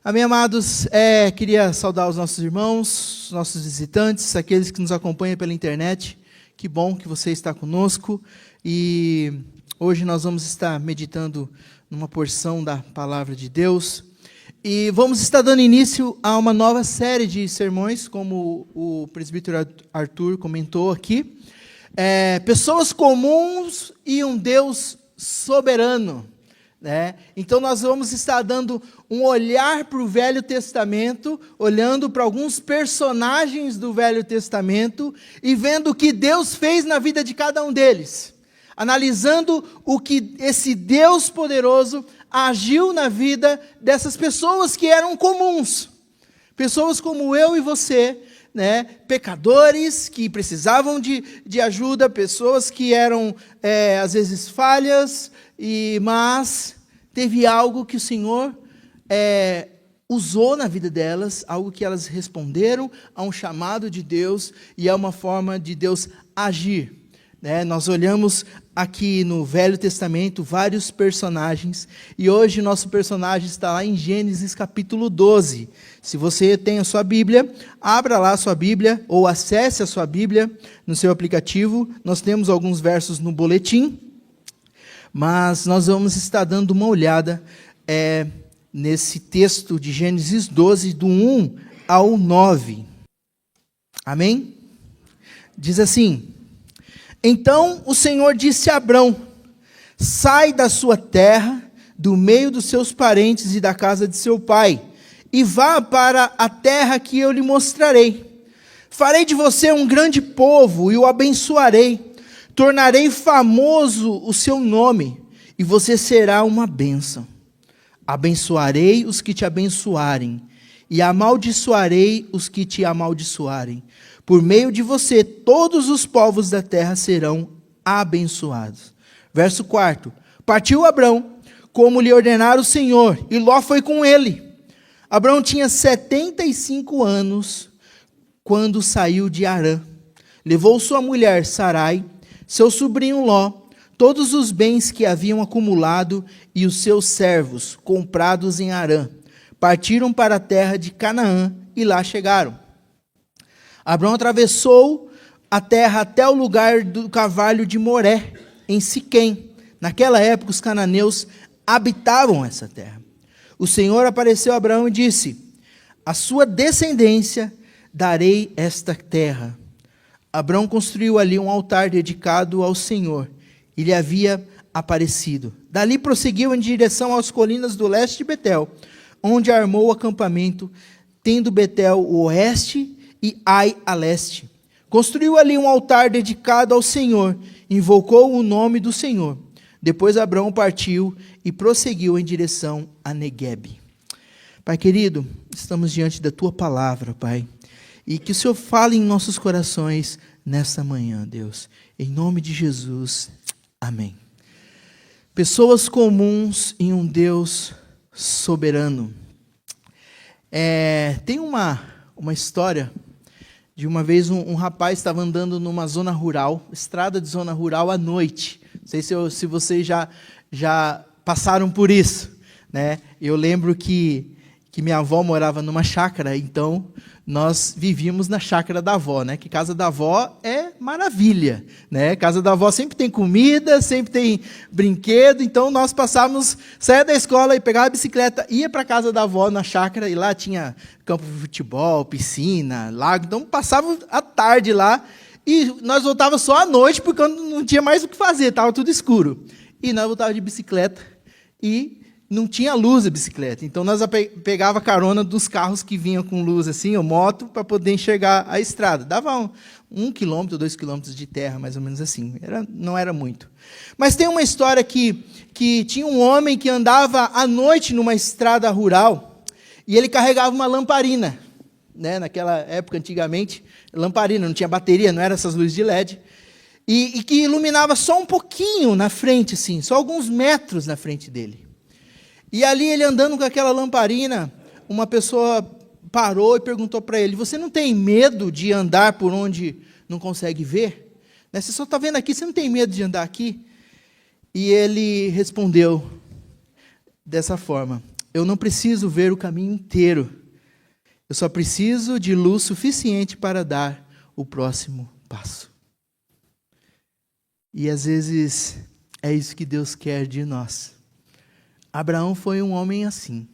Amém, amados? Queria saudar os nossos irmãos, nossos visitantes, aqueles que nos acompanham pela internet. Que bom que você está conosco. E hoje nós vamos estar meditando numa porção da Palavra de Deus. E vamos estar dando início a uma nova série de sermões, como o presbítero Arthur comentou aqui. Pessoas comuns e um Deus soberano. Então nós vamos estar dando um olhar para o Velho Testamento, olhando para alguns personagens do Velho Testamento e vendo o que Deus fez na vida de cada um deles, analisando o que esse Deus poderoso agiu na vida dessas pessoas que eram comuns, pessoas como eu e você, pecadores que precisavam de ajuda, pessoas que eram às vezes falhas, mas teve algo que o Senhor usou na vida delas, algo que elas responderam a um chamado de Deus e a uma forma de Deus agir. Nós olhamos aqui no Velho Testamento vários personagens e hoje nosso personagem está lá em Gênesis capítulo 12. Se você tem a sua Bíblia, abra lá a sua Bíblia ou acesse a sua Bíblia no seu aplicativo. Nós temos alguns versos no boletim, mas nós vamos estar dando uma olhada nesse texto de Gênesis 12, do 1 ao 9. Amém? Diz assim: Então o Senhor disse a Abrão: sai da sua terra, do meio dos seus parentes e da casa de seu pai, e vá para a terra que eu lhe mostrarei. Farei de você um grande povo e o abençoarei. Tornarei famoso o seu nome, e você será uma bênção. Abençoarei os que te abençoarem, e amaldiçoarei os que te amaldiçoarem. Por meio de você, todos os povos da terra serão abençoados. Verso 4. Partiu Abrão, como lhe ordenara o Senhor, e Ló foi com ele. Abrão tinha 75 anos, quando saiu de Harã. Levou sua mulher Sarai, seu sobrinho Ló, todos os bens que haviam acumulado e os seus servos, comprados em Harã. Partiram para a terra de Canaã e lá chegaram. Abrão atravessou a terra até o lugar do carvalho de Moré, em Siquém. Naquela época os cananeus habitavam essa terra. O Senhor apareceu a Abrão e disse: à sua descendência darei esta terra. Abrão construiu ali um altar dedicado ao Senhor, e lhe havia aparecido. Dali prosseguiu em direção às colinas do leste de Betel, onde armou o acampamento, tendo Betel o oeste e Ai a leste. Construiu ali um altar dedicado ao Senhor, invocou o nome do Senhor. Depois Abrão partiu e prosseguiu em direção a Neguebe. Pai querido, estamos diante da Tua palavra, Pai. E que o Senhor fale em nossos corações nesta manhã, Deus. Em nome de Jesus, amém. Pessoas comuns em um Deus soberano. Tem uma história de uma vez um rapaz estava andando numa zona rural, estrada de zona rural à noite. Não sei se vocês já passaram por isso, Eu lembro que minha avó morava numa chácara, então nós vivíamos na chácara da avó, que casa da avó é maravilha, casa da avó sempre tem comida, sempre tem brinquedo, então nós saía da escola e pegava a bicicleta, ia para a casa da avó na chácara, e lá tinha campo de futebol, piscina, lago, então passava a tarde lá, e nós voltávamos só à noite, porque não tinha mais o que fazer, estava tudo escuro, e nós voltávamos de bicicleta, e não tinha luz a bicicleta, então nós pegava carona dos carros que vinham com luz assim, ou moto, para poder enxergar a estrada. Dava 1 quilômetro, 2 quilômetros de terra, mais ou menos assim, não era muito. Mas tem uma história que tinha um homem que andava à noite numa estrada rural, e ele carregava uma lamparina, naquela época, antigamente, lamparina, não tinha bateria, não eram essas luzes de LED, e que iluminava só um pouquinho na frente, assim, só alguns metros na frente dele. E ali, ele andando com aquela lamparina, uma pessoa parou e perguntou para ele: você não tem medo de andar por onde não consegue ver? Você só está vendo aqui, você não tem medo de andar aqui? E ele respondeu dessa forma: eu não preciso ver o caminho inteiro. Eu só preciso de luz suficiente para dar o próximo passo. E às vezes é isso que Deus quer de nós. Abraão foi um homem assim.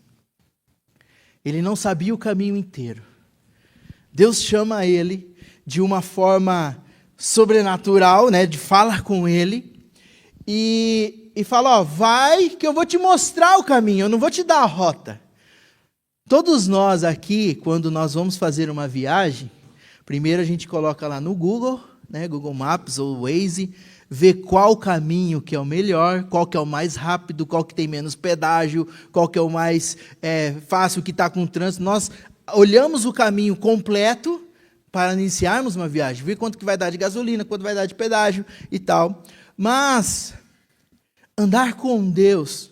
Ele não sabia o caminho inteiro. Deus chama ele de uma forma sobrenatural, né, de falar com ele, e fala, vai que eu vou te mostrar o caminho, eu não vou te dar a rota. Todos nós aqui, quando nós vamos fazer uma viagem, primeiro a gente coloca lá no Google, né, Google Maps ou Waze, vê qual caminho que é o melhor, qual que é o mais rápido, qual que tem menos pedágio, qual que é o mais fácil, que está com trânsito. Nós olhamos o caminho completo para iniciarmos uma viagem, ver quanto que vai dar de gasolina, quanto vai dar de pedágio e tal. Mas andar com Deus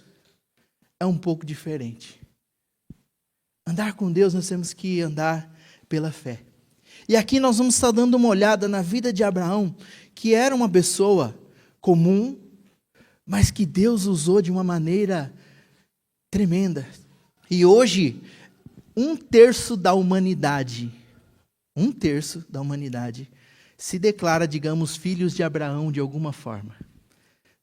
é um pouco diferente. Andar com Deus, nós temos que andar pela fé. E aqui nós vamos estar dando uma olhada na vida de Abraão, que era uma pessoa comum, mas que Deus usou de uma maneira tremenda. E hoje, 1/3 da humanidade, 1/3 da humanidade se declara, digamos, filhos de Abraão de alguma forma,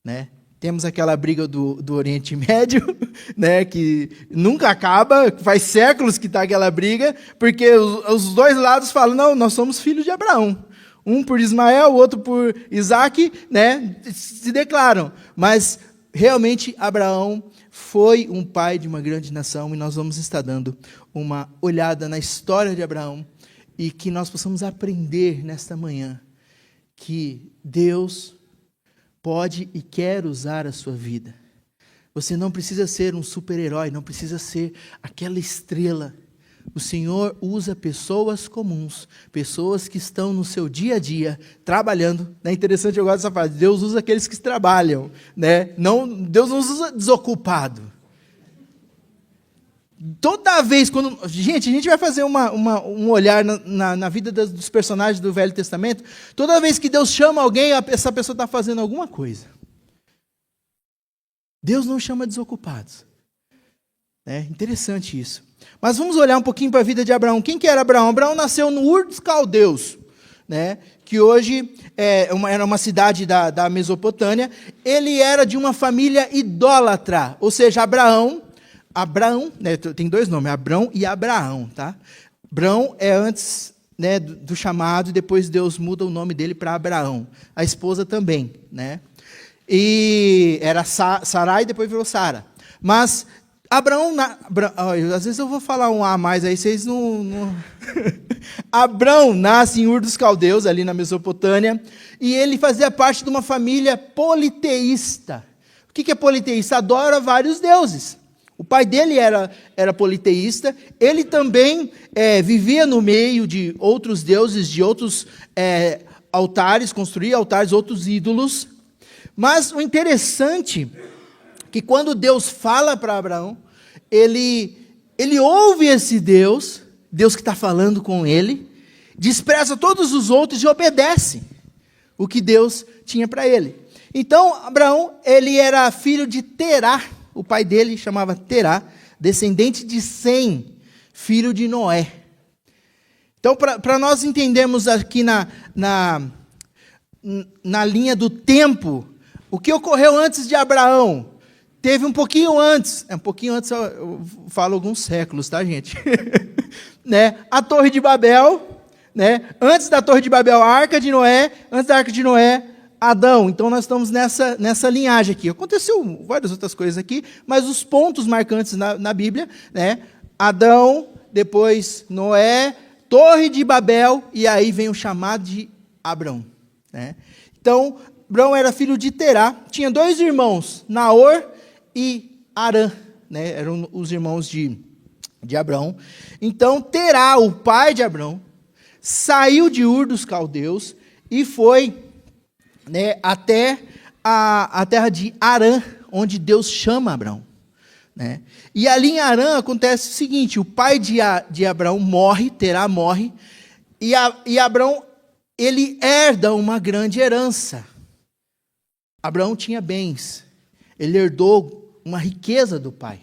né? Temos aquela briga do Oriente Médio, né, que nunca acaba, faz séculos que está aquela briga, porque os dois lados falam, não, nós somos filhos de Abraão. Um por Ismael, o outro por Isaac, né, se declaram. Mas, realmente, Abraão foi um pai de uma grande nação, e nós vamos estar dando uma olhada na história de Abraão, e que nós possamos aprender nesta manhã que Deus pode e quer usar a sua vida. Você não precisa ser um super-herói, não precisa ser aquela estrela. O Senhor usa pessoas comuns, pessoas que estão no seu dia a dia, trabalhando. É interessante, eu gosto dessa frase, Deus usa aqueles que trabalham, né? Não, Deus não usa desocupado. Toda vez, gente, a gente vai fazer um olhar na vida dos personagens do Velho Testamento, toda vez que Deus chama alguém, essa pessoa está fazendo alguma coisa. Deus não chama desocupados. É interessante isso. Mas vamos olhar um pouquinho para a vida de Abraão. Quem que era Abraão? Abraão nasceu no Ur dos Caldeus, né? Que hoje era uma cidade da Mesopotâmia. Ele era de uma família idólatra, ou seja, Abraão, né, tem dois nomes, Abrão e Abraão, tá? Abrão é antes, né, do chamado, e depois Deus muda o nome dele para Abraão. A esposa também, né? E era Sarai, depois virou Sara. Mas Abraão, às vezes eu vou falar um A mais aí, vocês não... Abrão nasce em Ur dos Caldeus, ali na Mesopotâmia, e ele fazia parte de uma família politeísta. O que é politeísta? Adora vários deuses. O pai dele era politeísta, ele também vivia no meio de outros deuses, de outros altares, construía altares, outros ídolos. Mas o interessante é que quando Deus fala para Abraão, ele ouve esse Deus que está falando com ele, despreza todos os outros e obedece o que Deus tinha para ele. Então, Abraão, ele era filho de Terá. O pai dele chamava Terá, descendente de Sem, filho de Noé. Então, para nós entendermos aqui na linha do tempo, o que ocorreu antes de Abraão, teve um pouquinho antes, eu falo alguns séculos, tá, gente? Né? A Torre de Babel, né? Antes da Torre de Babel, a Arca de Noé, antes da Arca de Noé, Adão. Então nós estamos nessa linhagem aqui. Aconteceu várias outras coisas aqui, mas os pontos marcantes na Bíblia, né? Adão, depois Noé, Torre de Babel, e aí vem o chamado de Abrão, né? Então, Abrão era filho de Terá, tinha 2 irmãos, Naor e Arã, né? Eram os irmãos de Abrão. Então, Terá, o pai de Abrão, saiu de Ur dos Caldeus e foi, né, até a terra de Arã, onde Deus chama Abrão, né? E ali em Arã acontece o seguinte, o pai de Abrão morre, Terá morre, e Abrão, ele herda uma grande herança. Abraão tinha bens, ele herdou uma riqueza do pai.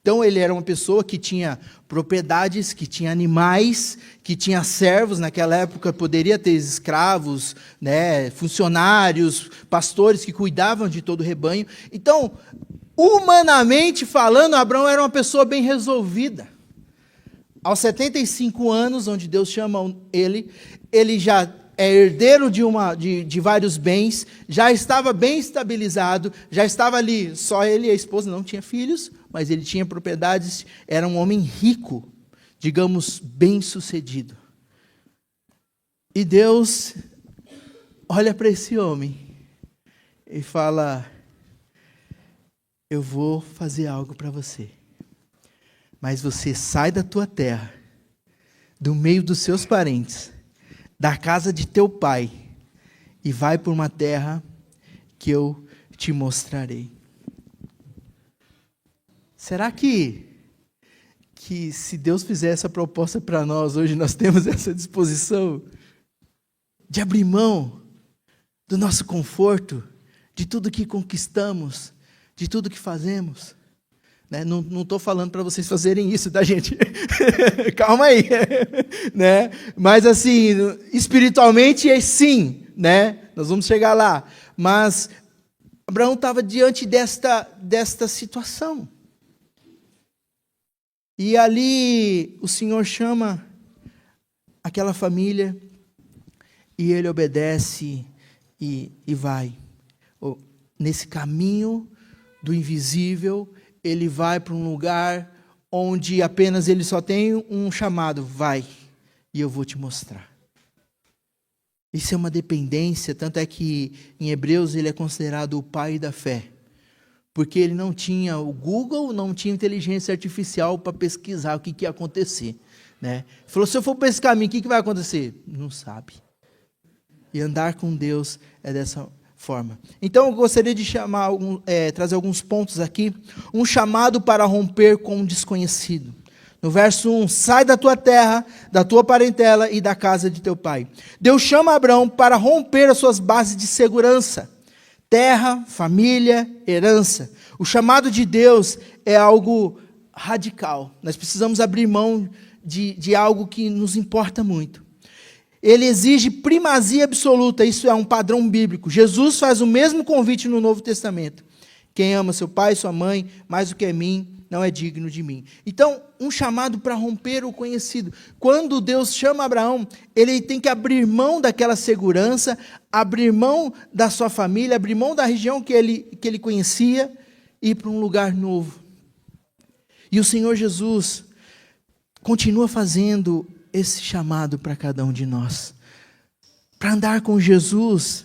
Então ele era uma pessoa que tinha propriedades, que tinha animais, que tinha servos. Naquela época poderia ter escravos, né, funcionários, pastores que cuidavam de todo o rebanho. Então, humanamente falando, Abraão era uma pessoa bem resolvida. Aos 75 anos, onde Deus chama ele já é herdeiro de vários bens, já estava bem estabilizado, já estava ali, só ele e a esposa, não tinha filhos, mas ele tinha propriedades, era um homem rico, digamos, bem-sucedido. E Deus olha para esse homem e fala: eu vou fazer algo para você, mas você sai da tua terra, do meio dos seus parentes, da casa de teu pai, e vai por uma terra que eu te mostrarei. Será que se Deus fizer essa proposta para nós, hoje nós temos essa disposição de abrir mão do nosso conforto, de tudo que conquistamos, de tudo que fazemos? Né? Não estou falando para vocês fazerem isso, tá, gente? Calma aí. Né? Mas assim, espiritualmente é sim, né? Nós vamos chegar lá. Mas Abraão estava diante desta situação. E ali o Senhor chama aquela família e ele obedece e vai. Nesse caminho do invisível, ele vai para um lugar onde apenas ele só tem um chamado: vai, e eu vou te mostrar. Isso é uma dependência, tanto é que em Hebreus ele é considerado o pai da fé, porque ele não tinha o Google, não tinha inteligência artificial para pesquisar o que ia acontecer. Né? Ele falou: se eu for para esse caminho, o que vai acontecer? Não sabe. E andar com Deus é dessa forma. Então eu gostaria de trazer alguns pontos aqui. Um chamado para romper com o desconhecido. No verso 1, sai da tua terra, da tua parentela e da casa de teu pai. Deus chama Abraão para romper as suas bases de segurança. Terra, família, herança. O chamado de Deus é algo radical. Nós precisamos abrir mão de algo que nos importa muito. Ele exige primazia absoluta, isso é um padrão bíblico. Jesus faz o mesmo convite no Novo Testamento. Quem ama seu pai e sua mãe mais do que a mim, não é digno de mim. Então, um chamado para romper o conhecido. Quando Deus chama Abraão, ele tem que abrir mão daquela segurança, abrir mão da sua família, abrir mão da região que ele conhecia, e ir para um lugar novo. E o Senhor Jesus continua fazendo esse chamado para cada um de nós. Para andar com Jesus,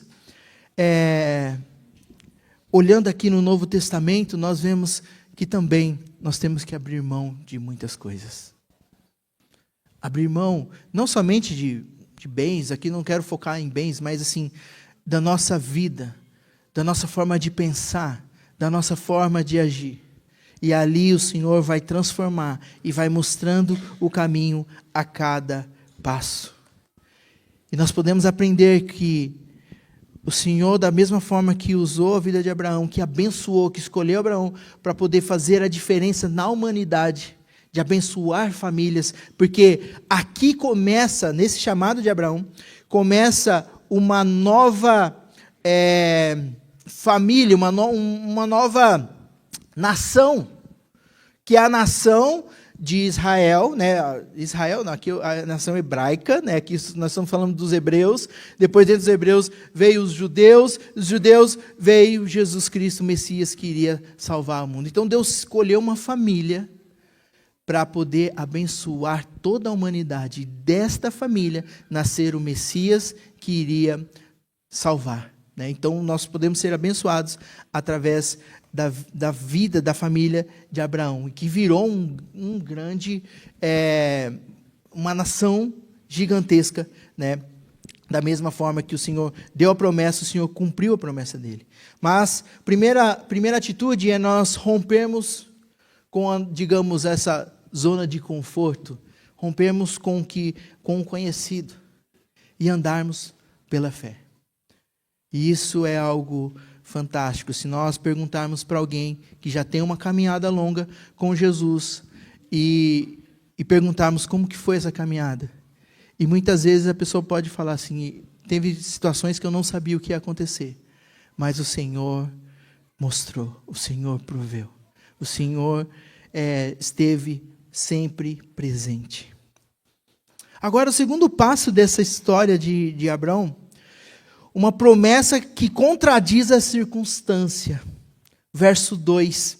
olhando aqui no Novo Testamento, nós vemos que também nós temos que abrir mão de muitas coisas. Abrir mão, não somente de bens, aqui não quero focar em bens, mas assim, da nossa vida, da nossa forma de pensar, da nossa forma de agir. E ali o Senhor vai transformar e vai mostrando o caminho a cada passo. E nós podemos aprender que o Senhor, da mesma forma que usou a vida de Abraão, que abençoou, que escolheu Abraão para poder fazer a diferença na humanidade, de abençoar famílias, porque aqui começa, nesse chamado de Abraão, começa uma nova família, uma nova nação, que é a nação de Israel, né? Israel, não, aqui a nação hebraica, né? Aqui nós estamos falando dos hebreus. Depois dentro dos hebreus veio os judeus veio Jesus Cristo, o Messias, que iria salvar o mundo. Então Deus escolheu uma família para poder abençoar toda a humanidade. E desta família nascer o Messias que iria salvar. Né? Então nós podemos ser abençoados através da vida da família de Abraão, que virou um grande, uma nação gigantesca, né? Da mesma forma que o Senhor deu a promessa, o Senhor cumpriu a promessa dele. Mas primeira atitude é nós rompermos com, digamos, essa zona de conforto, rompermos com o conhecido e andarmos pela fé. E isso é algo fantástico. Se nós perguntarmos para alguém que já tem uma caminhada longa com Jesus e perguntarmos como que foi essa caminhada. E muitas vezes a pessoa pode falar assim, teve situações que eu não sabia o que ia acontecer, mas o Senhor mostrou, o Senhor proveu, o Senhor esteve sempre presente. Agora, o segundo passo dessa história de Abraão, uma promessa que contradiz a circunstância. Verso 2,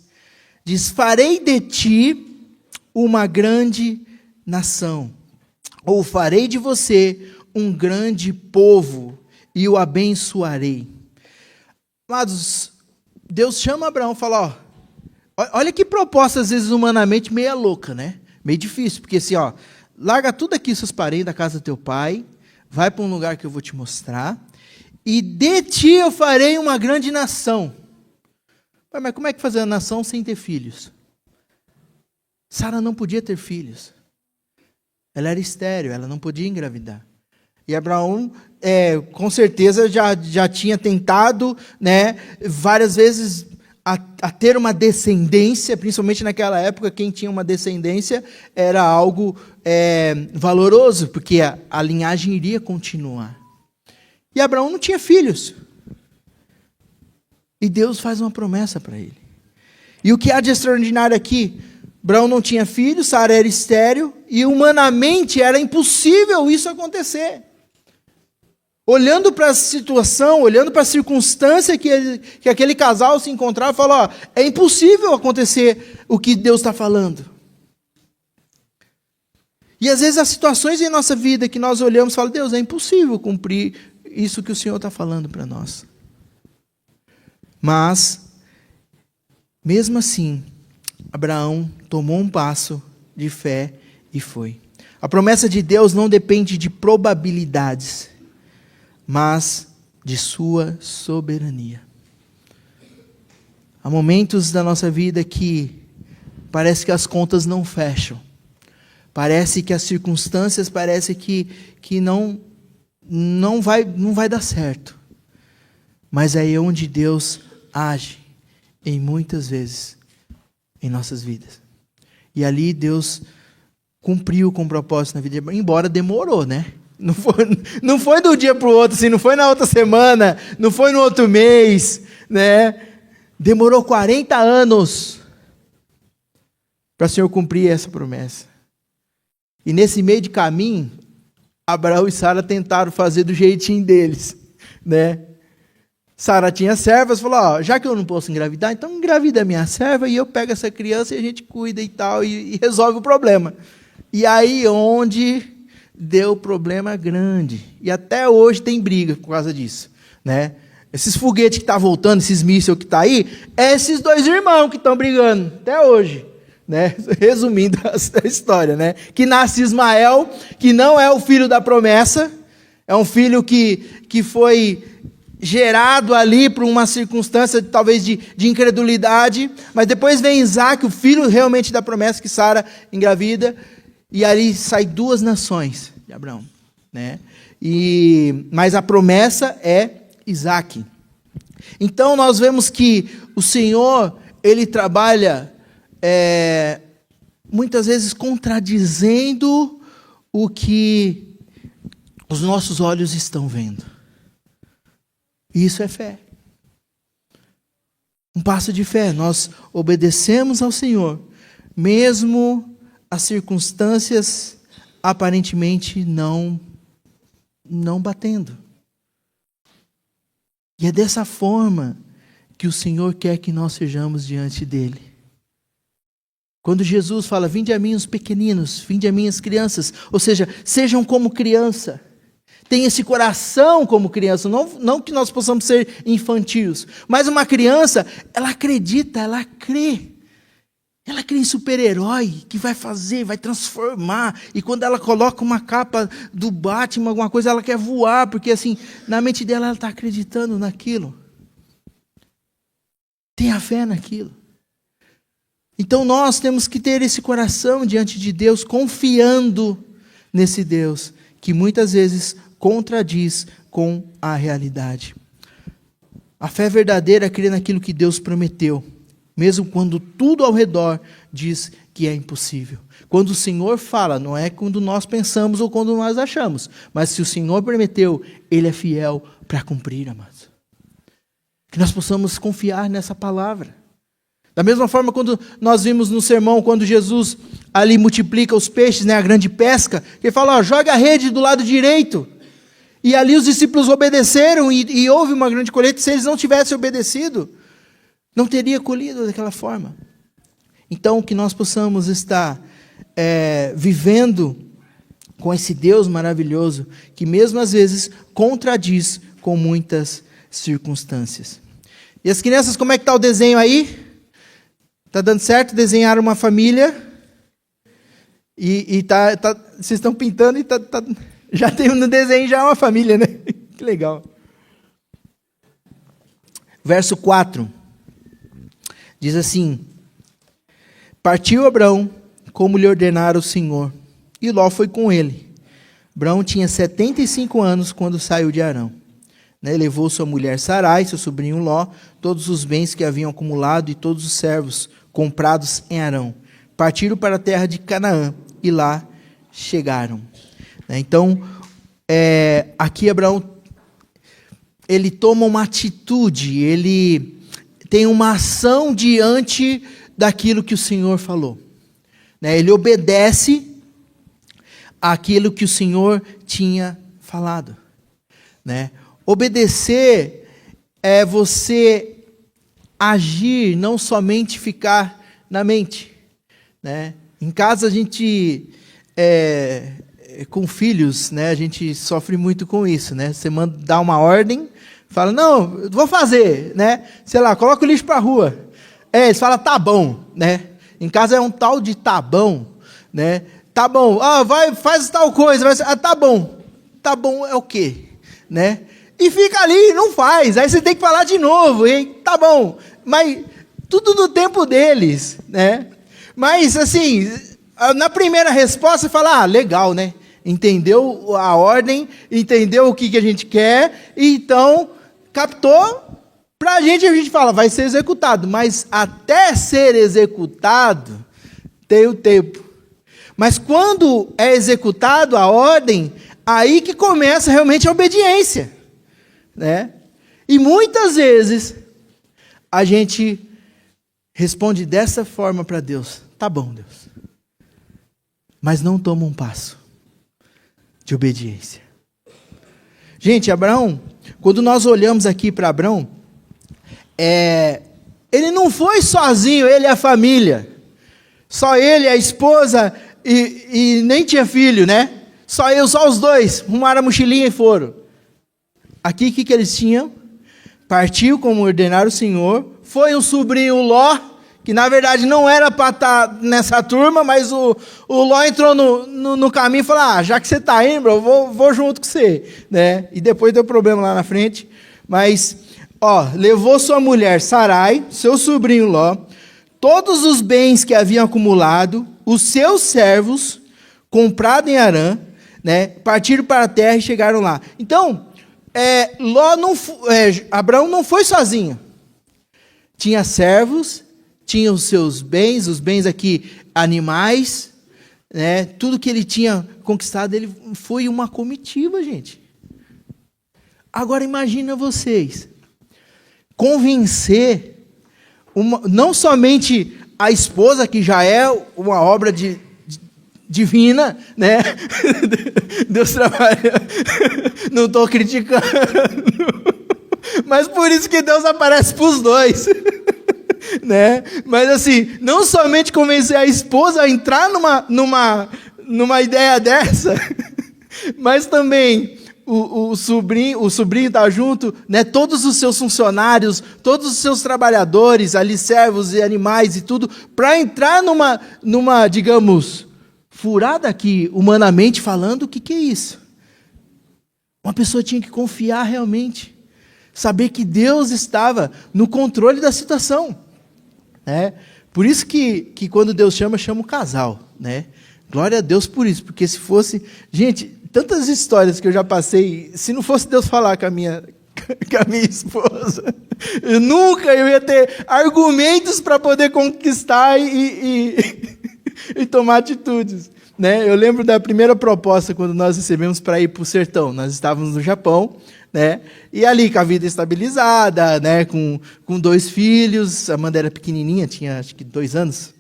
diz, farei de ti uma grande nação, ou farei de você um grande povo, e o abençoarei. Amados, Deus chama Abraão e fala, olha que proposta, às vezes, humanamente, meio louca, né? Meio difícil, porque assim, larga tudo aqui, seus parentes, da casa do teu pai, vai para um lugar que eu vou te mostrar, e de ti eu farei uma grande nação. Mas como é que fazer a nação sem ter filhos? Sara não podia ter filhos. Ela era estéril, ela não podia engravidar. E Abraão, com certeza, já tinha tentado, né, várias vezes a ter uma descendência, principalmente naquela época, quem tinha uma descendência era algo valoroso, porque a linhagem iria continuar. E Abraão não tinha filhos. E Deus faz uma promessa para ele. E o que há de extraordinário aqui? Abraão não tinha filhos, Sara era estéril, e humanamente era impossível isso acontecer. Olhando para a situação, olhando para a circunstância que aquele casal se encontrava, falou, é impossível acontecer o que Deus está falando. E às vezes as situações em nossa vida que nós olhamos e falamos, Deus, é impossível cumprir isso que o Senhor está falando para nós. Mas, mesmo assim, Abraão tomou um passo de fé e foi. A promessa de Deus não depende de probabilidades, mas de sua soberania. Há momentos da nossa vida que parece que as contas não fecham. Parece que as circunstâncias, parece que não vai dar certo. Mas é aí onde Deus age, em muitas vezes, em nossas vidas. E ali Deus cumpriu com o propósito na vida, embora demorou, né? Não foi de um dia para o outro, assim, não foi na outra semana, não foi no outro mês, né? Demorou 40 anos para o Senhor cumprir essa promessa. E nesse meio de caminho, Abraão e Sara tentaram fazer do jeitinho deles, né? Sara tinha servas, falou, já que eu não posso engravidar, então engravida a minha serva e eu pego essa criança e a gente cuida e tal, e resolve o problema. E aí onde deu problema grande. E até hoje tem briga por causa disso, né? Esses foguetes que estão voltando, esses mísseis que estão aí, é esses dois irmãos que estão brigando, até hoje. Né? Resumindo a história, né? Que nasce Ismael, que não é o filho da promessa, é um filho que foi gerado ali por uma circunstância talvez de incredulidade, mas depois vem Isaac, o filho realmente da promessa que Sara engravida, e ali sai duas nações de Abraão, né? Mas a promessa é Isaac. Então nós vemos que o Senhor, Ele trabalha muitas vezes contradizendo o que os nossos olhos estão vendo. E isso é fé. Um passo de fé. Nós obedecemos ao Senhor, mesmo as circunstâncias aparentemente não batendo. E é dessa forma que o Senhor quer que nós sejamos diante dEle. Quando Jesus fala, vinde a mim os pequeninos, vinde a mim as crianças, ou seja, sejam como criança. Tem esse coração como criança, não que nós possamos ser infantis, mas uma criança, ela acredita, ela crê em super-herói, que vai fazer, vai transformar, e quando ela coloca uma capa do Batman, alguma coisa, ela quer voar, porque assim, na mente dela ela está acreditando naquilo, tem a fé naquilo. Então nós temos que ter esse coração diante de Deus, confiando nesse Deus, que muitas vezes contradiz com a realidade. A fé verdadeira é crer naquilo que Deus prometeu, mesmo quando tudo ao redor diz que é impossível. Quando o Senhor fala, não é quando nós pensamos ou quando nós achamos, mas se o Senhor prometeu, Ele é fiel para cumprir, amados. Que nós possamos confiar nessa palavra. Da mesma forma, quando nós vimos no sermão, quando Jesus ali multiplica os peixes, a grande pesca, ele fala, joga a rede do lado direito. E ali os discípulos obedeceram e houve uma grande colheita. Se eles não tivessem obedecido, não teria colhido daquela forma. Então, que nós possamos estar vivendo com esse Deus maravilhoso, que mesmo às vezes contradiz com muitas circunstâncias. E as crianças, como é que está o desenho aí? Está dando certo desenhar uma família? E vocês estão pintando e já tem no desenho já uma família, né? Que legal. Verso 4. Diz assim: Partiu Abrão, como lhe ordenara o Senhor, e Ló foi com ele. Abrão tinha 75 anos quando saiu de Harã. Levou sua mulher Sarai, seu sobrinho Ló, todos os bens que haviam acumulado e todos os servos comprados em Harã. Partiram para a terra de Canaã e lá chegaram. Então, aqui Abraão, ele toma uma atitude, ele tem uma ação diante daquilo que o Senhor falou. Ele obedece àquilo que o Senhor tinha falado. Obedecer é você agir, não somente ficar na mente. Em casa a gente... com filhos, a gente sofre muito com isso, Você dá uma ordem, fala, não, eu vou fazer, Sei lá, coloca o lixo para a rua. Eles falam, tá bom, Em casa é um tal de tá bom, Tá bom, faz tal coisa, tá bom. Tá bom é o quê, E fica ali, não faz, aí você tem que falar de novo, tá bom. Mas tudo no tempo deles, Mas assim... Na primeira resposta, você fala, legal, Entendeu a ordem, entendeu o que a gente quer, então, captou, para a gente fala, vai ser executado. Mas até ser executado, tem o tempo. Mas quando é executado a ordem, aí que começa realmente a obediência. E muitas vezes, a gente responde dessa forma para Deus, tá bom, Deus. Mas não toma um passo de obediência. Gente, Abraão, quando nós olhamos aqui para Abraão, ele não foi sozinho, ele e a família. Só ele, a esposa, e nem tinha filho, Só os dois, arrumaram a mochilinha e foram. Aqui, o que eles tinham? Partiu como ordenar o Senhor, foi um sobrinho Ló, que na verdade não era para estar nessa turma, mas o Ló entrou no caminho e falou, já que você está indo, eu vou junto com você. E depois deu problema lá na frente. Mas, levou sua mulher Sarai, seu sobrinho Ló, todos os bens que haviam acumulado, os seus servos, comprado em Harã, partiram para a terra e chegaram lá. Então, Abraão não foi sozinho. Tinha servos, tinha os seus bens, os bens aqui, animais, tudo que ele tinha conquistado, ele foi uma comitiva, gente. Agora imagina vocês, convencer, não somente a esposa, que já é uma obra divina, Deus trabalha, não estou criticando, mas por isso que Deus aparece para os dois. Mas assim, não somente convencer a esposa a entrar numa ideia dessa, mas também o sobrinho está junto, todos os seus funcionários, todos os seus trabalhadores, ali servos e animais e tudo, para entrar numa, digamos, furada aqui, humanamente falando, o que é isso? Uma pessoa tinha que confiar realmente, saber que Deus estava no controle da situação. Por isso que quando Deus chama o casal, Glória a Deus por isso, porque se fosse... Gente, tantas histórias que eu já passei, se não fosse Deus falar com a minha com a minha esposa. Eu ia ter argumentos para poder conquistar e tomar atitudes. Né? Eu lembro da primeira proposta, quando nós recebemos para ir para o sertão. Nós estávamos no Japão, né? E ali com a vida estabilizada, né? com 2 filhos, a Amanda era pequenininha, tinha acho que 2 anos.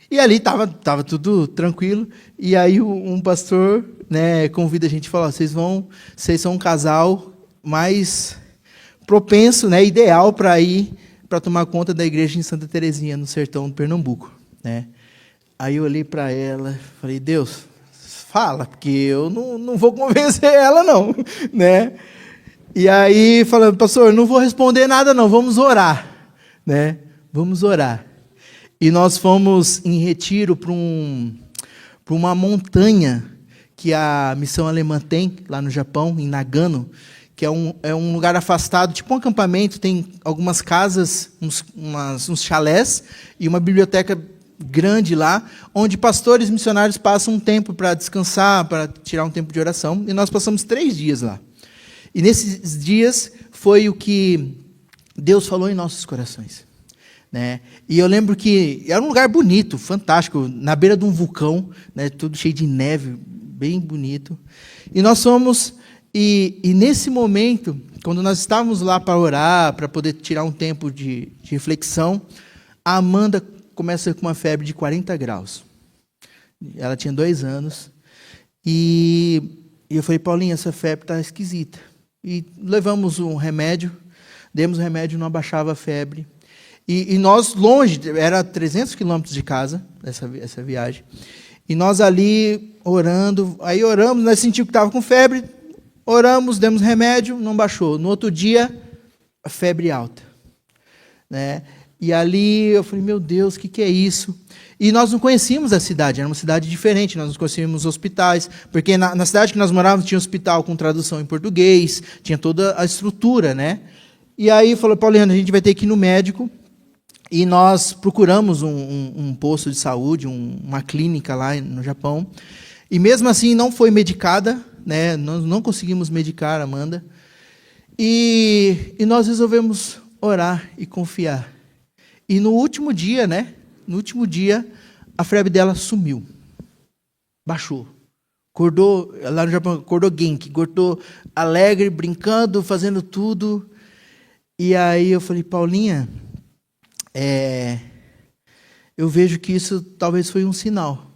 E ali estava tudo tranquilo. E aí um pastor, né, convida a gente e fala: vocês são um casal mais propenso, né, ideal para ir para tomar conta da igreja em Santa Terezinha, no sertão do Pernambuco. Né? Aí eu olhei para ela, falei: Deus, fala, porque eu não vou convencer ela, não. Né? E aí, falando: pastor, não vou responder nada, não, vamos orar. Né? Vamos orar. E nós fomos em retiro para uma montanha que a missão alemã tem, lá no Japão, em Nagano, que é um lugar afastado, tipo um acampamento, tem algumas casas, uns chalés e uma biblioteca grande lá, onde pastores missionários passam um tempo para descansar, para tirar um tempo de oração, e nós passamos 3 dias lá. E nesses dias foi o que Deus falou em nossos corações. Né? E eu lembro que era um lugar bonito, fantástico, na beira de um vulcão, né? Tudo cheio de neve, bem bonito. E nós fomos, e nesse momento, quando nós estávamos lá para orar, para poder tirar um tempo de reflexão, a Amanda começa com uma febre de 40 graus. Ela tinha 2 anos. E eu falei: Paulinha, essa febre está esquisita. E levamos um remédio, demos o remédio, não abaixava a febre. E nós, longe, era 300 quilômetros de casa, essa viagem. E nós ali, orando, aí oramos, nós sentimos que estava com febre, oramos, demos remédio, não baixou. No outro dia, a febre alta. Né? E ali eu falei: meu Deus, o que é isso? E nós não conhecíamos a cidade, era uma cidade diferente, nós não conhecíamos hospitais, porque na cidade que nós morávamos tinha hospital com tradução em português, tinha toda a estrutura, né? E aí falou: Pauliano, a gente vai ter que ir no médico. E nós procuramos um posto de saúde, uma clínica lá no Japão. E mesmo assim não foi medicada, né? Nós não conseguimos medicar a Amanda. E nós resolvemos orar e confiar. E no último dia, né? No último dia, a febre dela sumiu. Baixou. Acordou, lá no Japão, acordou genki, acordou alegre, brincando, fazendo tudo. E aí eu falei: Paulinha, eu vejo que isso talvez foi um sinal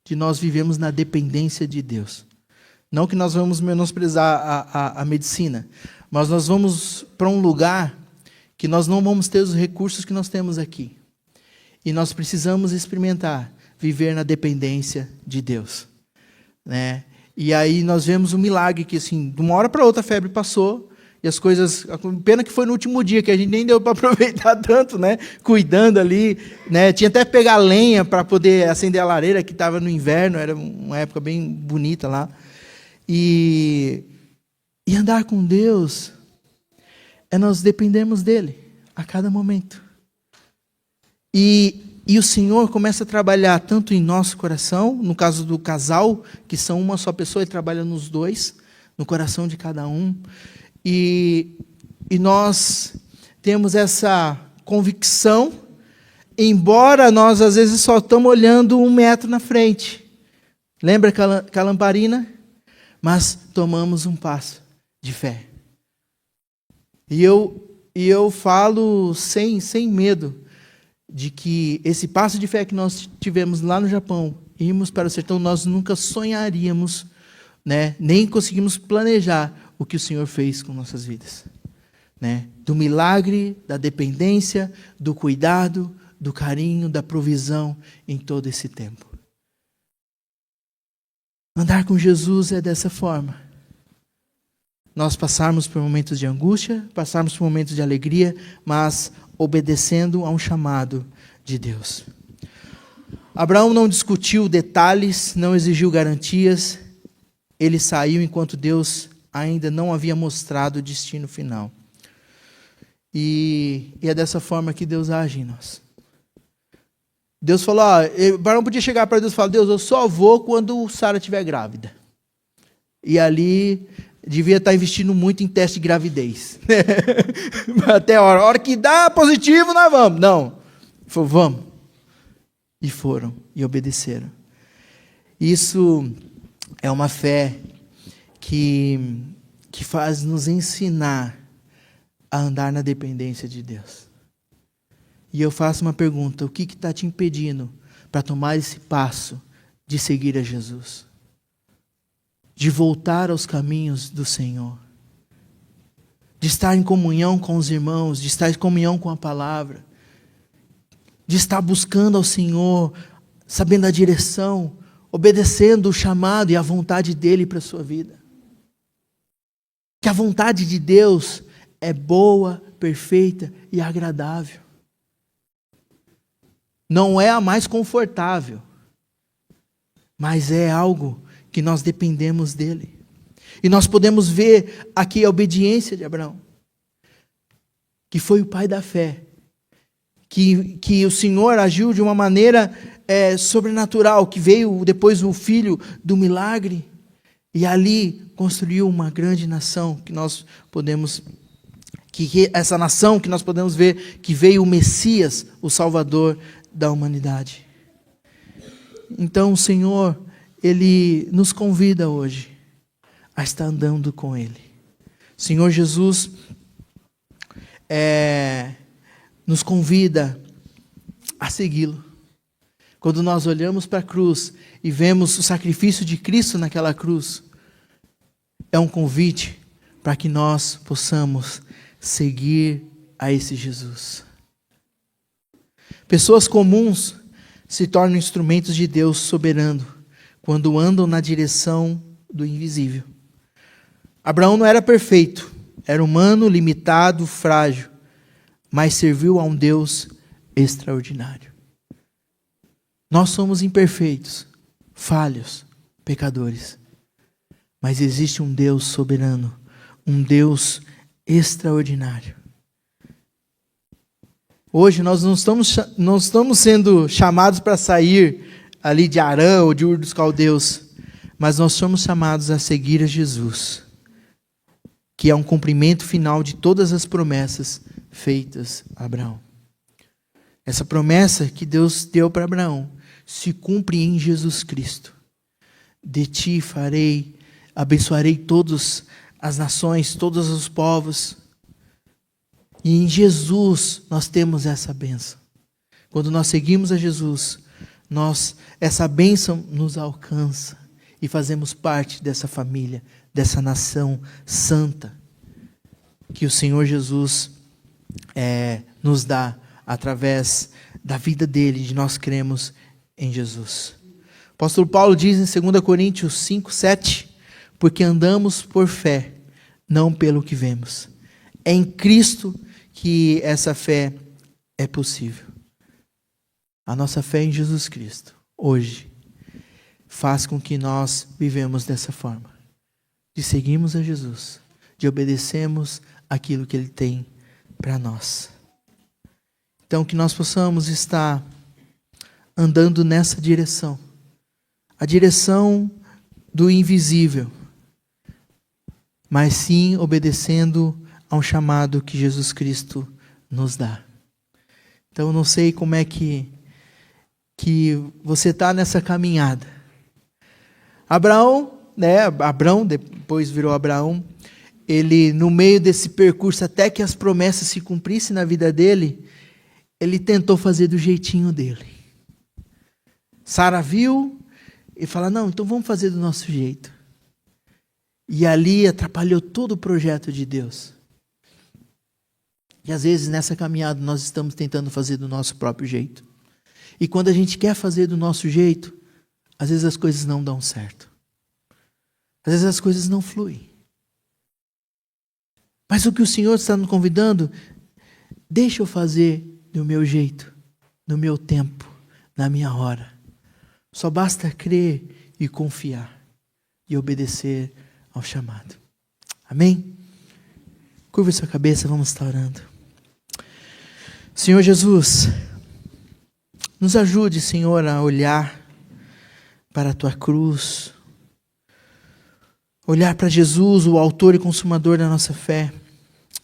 de nós vivemos na dependência de Deus. Não que nós vamos menosprezar a medicina, mas nós vamos para um lugar que nós não vamos ter os recursos que nós temos aqui. E nós precisamos experimentar viver na dependência de Deus. Né? E aí nós vemos um milagre que, assim, de uma hora para outra a febre passou. E as coisas, pena que foi no último dia, que a gente nem deu para aproveitar tanto, né? Cuidando ali, né? Tinha até que pegar lenha para poder acender a lareira, que estava no inverno, era uma época bem bonita lá. E andar com Deus é nós dependermos dEle a cada momento. E o Senhor começa a trabalhar tanto em nosso coração, no caso do casal, que são uma só pessoa, Ele trabalha nos 2, no coração de cada um. E nós temos essa convicção, embora nós às vezes só estamos olhando 1 metro na frente. Lembra com a lamparina? Mas tomamos um passo de fé. E eu falo sem medo de que esse passo de fé que nós tivemos lá no Japão, irmos para o sertão, nós nunca sonharíamos, né? Nem conseguimos planejar o que o Senhor fez com nossas vidas. Né? Do milagre, da dependência, do cuidado, do carinho, da provisão em todo esse tempo. Andar com Jesus é dessa forma. Nós passarmos por momentos de angústia, passarmos por momentos de alegria, mas obedecendo a um chamado de Deus. Abraão não discutiu detalhes, não exigiu garantias. Ele saiu enquanto Deus ainda não havia mostrado o destino final. E é dessa forma que Deus age em nós. Deus falou, Abraão podia chegar para Deus e falar: Deus, eu só vou quando Sara estiver grávida. E ali devia estar investindo muito em teste de gravidez. Até a hora que dá positivo, nós vamos. Não. Ele falou, vamos. E foram, e obedeceram. Isso é uma fé que faz nos ensinar a andar na dependência de Deus. E eu faço uma pergunta, o que está te impedindo para tomar esse passo de seguir a Jesus? De voltar aos caminhos do Senhor? De estar em comunhão com os irmãos, de estar em comunhão com a palavra, de estar buscando ao Senhor, sabendo a direção, obedecendo o chamado e a vontade dEle para a sua vida. Que a vontade de Deus é boa, perfeita e agradável. Não é a mais confortável, mas é algo que nós dependemos dEle. E nós podemos ver aqui a obediência de Abraão, que foi o pai da fé, que o Senhor agiu de uma maneira sobrenatural, que veio depois o filho do milagre, e ali construiu uma grande nação, essa nação que nós podemos ver que veio o Messias, o Salvador da humanidade. Então o Senhor, Ele nos convida hoje a estar andando com Ele. O Senhor Jesus nos convida a segui-lo. Quando nós olhamos para a cruz e vemos o sacrifício de Cristo naquela cruz, é um convite para que nós possamos seguir a esse Jesus. Pessoas comuns se tornam instrumentos de Deus soberano quando andam na direção do invisível. Abraão não era perfeito, era humano, limitado, frágil, mas serviu a um Deus extraordinário. Nós somos imperfeitos, falhos, pecadores, mas existe um Deus soberano, um Deus extraordinário. Hoje nós não estamos sendo chamados para sair ali de Harã ou de Ur dos Caldeus, mas nós somos chamados a seguir a Jesus, que é um cumprimento final de todas as promessas feitas a Abraão. Essa promessa que Deus deu para Abraão se cumpre em Jesus Cristo. De ti abençoarei todas as nações, todos os povos. E em Jesus nós temos essa bênção. Quando nós seguimos a Jesus, essa bênção nos alcança e fazemos parte dessa família, dessa nação santa que o Senhor Jesus nos dá através da vida dele, de nós cremos em Jesus. O apóstolo Paulo diz em 2 Coríntios 5:7, porque andamos por fé, não pelo que vemos. É em Cristo que essa fé é possível. A nossa fé em Jesus Cristo, hoje, faz com que nós vivemos dessa forma, de seguirmos a Jesus, de obedecermos aquilo que Ele tem para nós. Então, que nós possamos estar andando nessa direção, a direção do invisível, mas sim obedecendo a um chamado que Jesus Cristo nos dá. Então, eu não sei como é que você está nessa caminhada. Abraão, depois virou Abraão, ele, no meio desse percurso, até que as promessas se cumprissem na vida dele, ele tentou fazer do jeitinho dele. Sara viu e falou, não, então vamos fazer do nosso jeito. E ali atrapalhou todo o projeto de Deus. E às vezes nessa caminhada nós estamos tentando fazer do nosso próprio jeito. E quando a gente quer fazer do nosso jeito, às vezes as coisas não dão certo. Às vezes as coisas não fluem. Mas o que o Senhor está nos convidando, deixa eu fazer do meu jeito, no meu tempo, na minha hora. Só basta crer e confiar e obedecer ao chamado. Amém? Curva sua cabeça, vamos estar orando. Senhor Jesus, nos ajude, Senhor, a olhar para a Tua cruz. olhar para Jesus, o autor e consumador da nossa fé.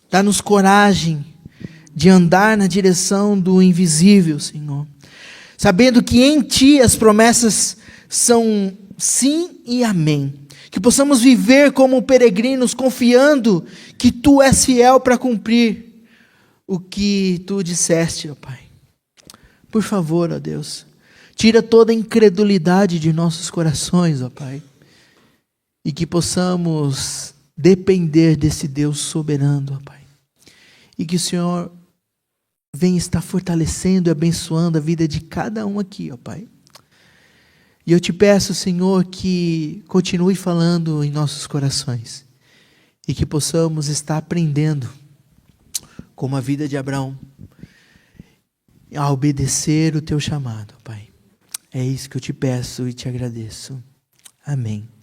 Dá-nos coragem de andar na direção do invisível, Senhor. Sabendo que em Ti as promessas são sim e amém. Que possamos viver como peregrinos, confiando que Tu és fiel para cumprir o que Tu disseste, ó Pai. Por favor, ó Deus, tira toda a incredulidade de nossos corações, ó Pai. E que possamos depender desse Deus soberano, ó Pai. E que o Senhor venha estar fortalecendo e abençoando a vida de cada um aqui, ó Pai. E eu te peço, Senhor, que continue falando em nossos corações. E que possamos estar aprendendo, como a vida de Abraão, a obedecer o teu chamado, ó Pai. É isso que eu te peço e te agradeço. Amém.